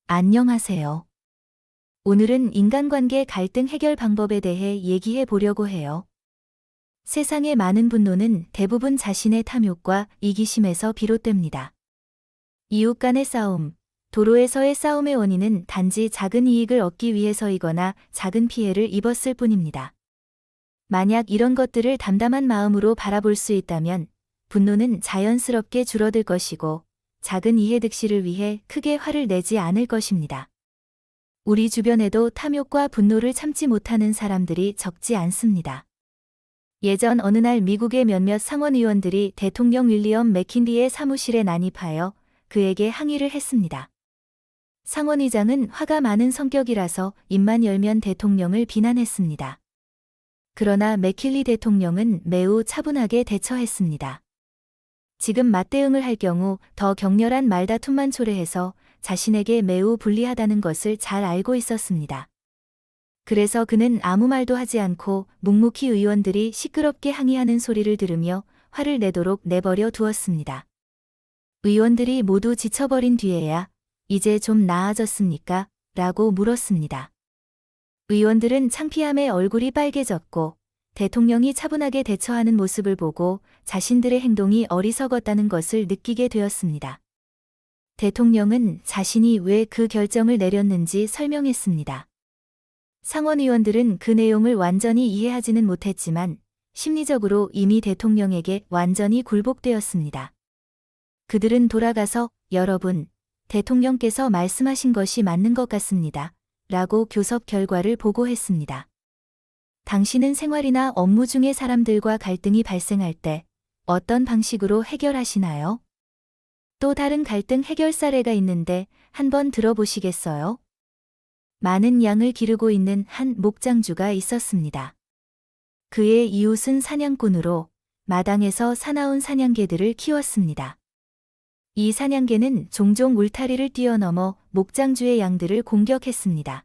안녕하세요. 오늘은 인간관계 갈등 해결 방법에 대해 얘기해 보려고 해요. 세상의 많은 분노는 대부분 자신의 탐욕과 이기심에서 비롯됩니다. 이웃 간의 싸움, 도로에서의 싸움의 원인은 단지 작은 이익을 얻기 위해서이거나 작은 피해를 입었을 뿐입니다. 만약 이런 것들을 담담한 마음으로 바라볼 수 있다면 분노는 자연스럽게 줄어들 것이고 작은 이해득실을 위해 크게 화를 내지 않을 것입니다. 우리 주변에도 탐욕과 분노를 참지 못하는 사람들이 적지 않습니다. 예전 어느 날 미국의 몇몇 상원의원들이 대통령 윌리엄 맥킨리의 사무실에 난입하여 그에게 항의를 했습니다. 상원의장은 화가 많은 성격이라서 입만 열면 대통령을 비난했습니다. 그러나 맥킨리 대통령은 매우 차분하게 대처했습니다. 지금 맞대응을 할 경우 더 격렬한 말다툼만 초래해서 자신에게 매우 불리하다는 것을 잘 알고 있었습니다. 그래서 그는 아무 말도 하지 않고 묵묵히 의원들이 시끄럽게 항의하는 소리를 들으며 화를 내도록 내버려 두었습니다. 의원들이 모두 지쳐버린 뒤에야 "이제 좀 나아졌습니까?" 라고 물었습니다. 의원들은 창피함에 얼굴이 빨개졌고 대통령이 차분하게 대처하는 모습을 보고 자신들의 행동이 어리석었다는 것을 느끼게 되었습니다. 대통령은 자신이 왜 그 결정을 내렸는지 설명했습니다. 상원의원들은 그 내용을 완전히 이해하지는 못했지만 심리적으로 이미 대통령에게 완전히 굴복되었습니다. 그들은 돌아가서 "여러분, 대통령께서 말씀하신 것이 맞는 것 같습니다. 라고 교섭 결과를 보고했습니다. 당신은 생활이나 업무 중에 사람들과 갈등이 발생할 때 어떤 방식으로 해결하시나요? 또 다른 갈등 해결 사례가 있는데 한번 들어보시겠어요? 많은 양을 기르고 있는 한 목장주가 있었습니다. 그의 이웃은 사냥꾼으로 마당에서 사나운 사냥개들을 키웠습니다. 이 사냥개는 종종 울타리를 뛰어넘어 목장주의 양들을 공격했습니다.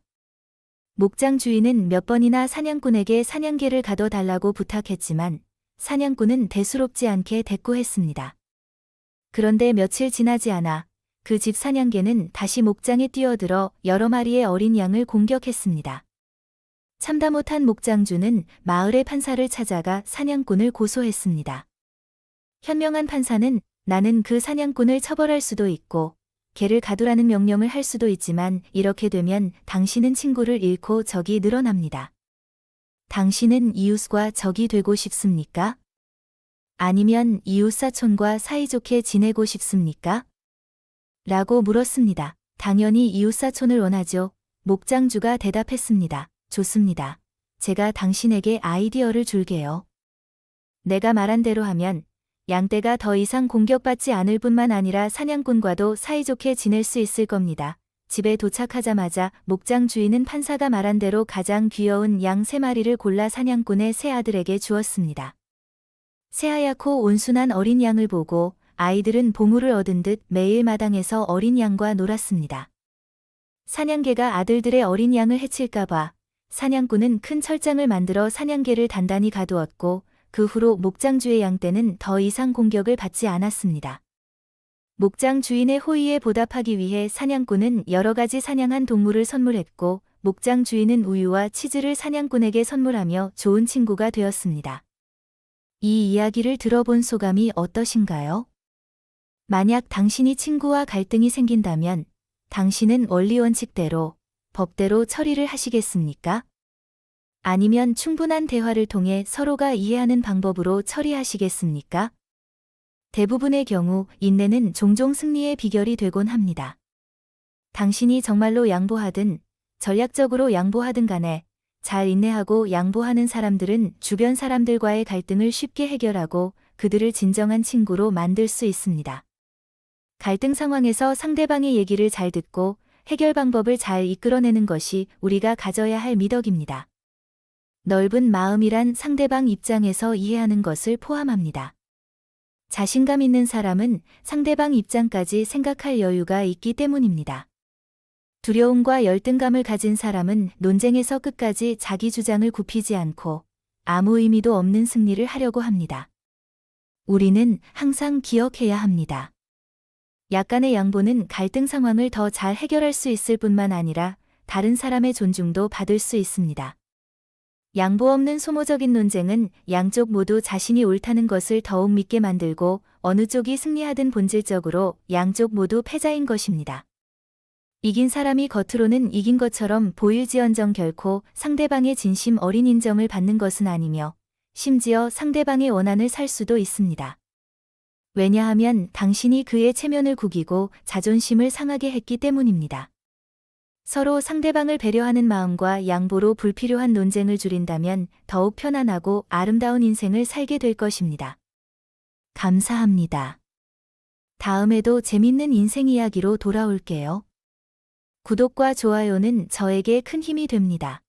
목장 주인은 몇 번이나 사냥꾼에게 사냥개를 가둬달라고 부탁했지만 사냥꾼은 대수롭지 않게 대꾸했습니다. 그런데 며칠 지나지 않아 그 집 사냥개는 다시 목장에 뛰어들어 여러 마리의 어린 양을 공격했습니다. 참다 못한 목장주는 마을의 판사를 찾아가 사냥꾼을 고소했습니다. 현명한 판사는 "나는 그 사냥꾼을 처벌할 수도 있고 개를 가두라는 명령을 할 수도 있지만 이렇게 되면 당신은 친구를 잃고 적이 늘어납니다. 당신은 이웃과 적이 되고 싶습니까? 아니면 이웃사촌과 사이좋게 지내고 싶습니까?" 라고 물었습니다. "당연히 이웃사촌을 원하죠." 목장주가 대답했습니다. "좋습니다. 제가 당신에게 아이디어를 줄게요. 내가 말한 대로 하면 양떼가 더 이상 공격받지 않을 뿐만 아니라 사냥꾼과도 사이좋게 지낼 수 있을 겁니다." 집에 도착하자마자 목장 주인은 판사가 말한 대로 가장 귀여운 양 3마리를 골라 사냥꾼의 새 아들에게 주었습니다. 새하얗고 온순한 어린 양을 보고 아이들은 보물을 얻은 듯 매일 마당에서 어린 양과 놀았습니다. 사냥개가 아들들의 어린 양을 해칠까봐 사냥꾼은 큰 철장을 만들어 사냥개를 단단히 가두었고 그 후로 목장주의 양떼는 더 이상 공격을 받지 않았습니다. 목장 주인의 호의에 보답하기 위해 사냥꾼은 여러 가지 사냥한 동물을 선물했고 목장 주인은 우유와 치즈를 사냥꾼에게 선물하며 좋은 친구가 되었습니다. 이 이야기를 들어본 소감이 어떠신가요? 만약 당신이 친구와 갈등이 생긴다면 당신은 원리 원칙대로, 법대로 처리를 하시겠습니까? 아니면 충분한 대화를 통해 서로가 이해하는 방법으로 처리하시겠습니까? 대부분의 경우 인내는 종종 승리의 비결이 되곤 합니다. 당신이 정말로 양보하든 전략적으로 양보하든 간에 잘 인내하고 양보하는 사람들은 주변 사람들과의 갈등을 쉽게 해결하고 그들을 진정한 친구로 만들 수 있습니다. 갈등 상황에서 상대방의 얘기를 잘 듣고 해결 방법을 잘 이끌어내는 것이 우리가 가져야 할 미덕입니다. 넓은 마음이란 상대방 입장에서 이해하는 것을 포함합니다. 자신감 있는 사람은 상대방 입장까지 생각할 여유가 있기 때문입니다. 두려움과 열등감을 가진 사람은 논쟁에서 끝까지 자기 주장을 굽히지 않고 아무 의미도 없는 승리를 하려고 합니다. 우리는 항상 기억해야 합니다. 약간의 양보는 갈등 상황을 더 잘 해결할 수 있을 뿐만 아니라 다른 사람의 존중도 받을 수 있습니다. 양보 없는 소모적인 논쟁은 양쪽 모두 자신이 옳다는 것을 더욱 믿게 만들고 어느 쪽이 승리하든 본질적으로 양쪽 모두 패자인 것입니다. 이긴 사람이 겉으로는 이긴 것처럼 보일지언정 결코 상대방의 진심 어린 인정을 받는 것은 아니며 심지어 상대방의 원한을 살 수도 있습니다. 왜냐하면 당신이 그의 체면을 구기고 자존심을 상하게 했기 때문입니다. 서로 상대방을 배려하는 마음과 양보로 불필요한 논쟁을 줄인다면 더욱 편안하고 아름다운 인생을 살게 될 것입니다. 감사합니다. 다음에도 재밌는 인생 이야기로 돌아올게요. 구독과 좋아요는 저에게 큰 힘이 됩니다.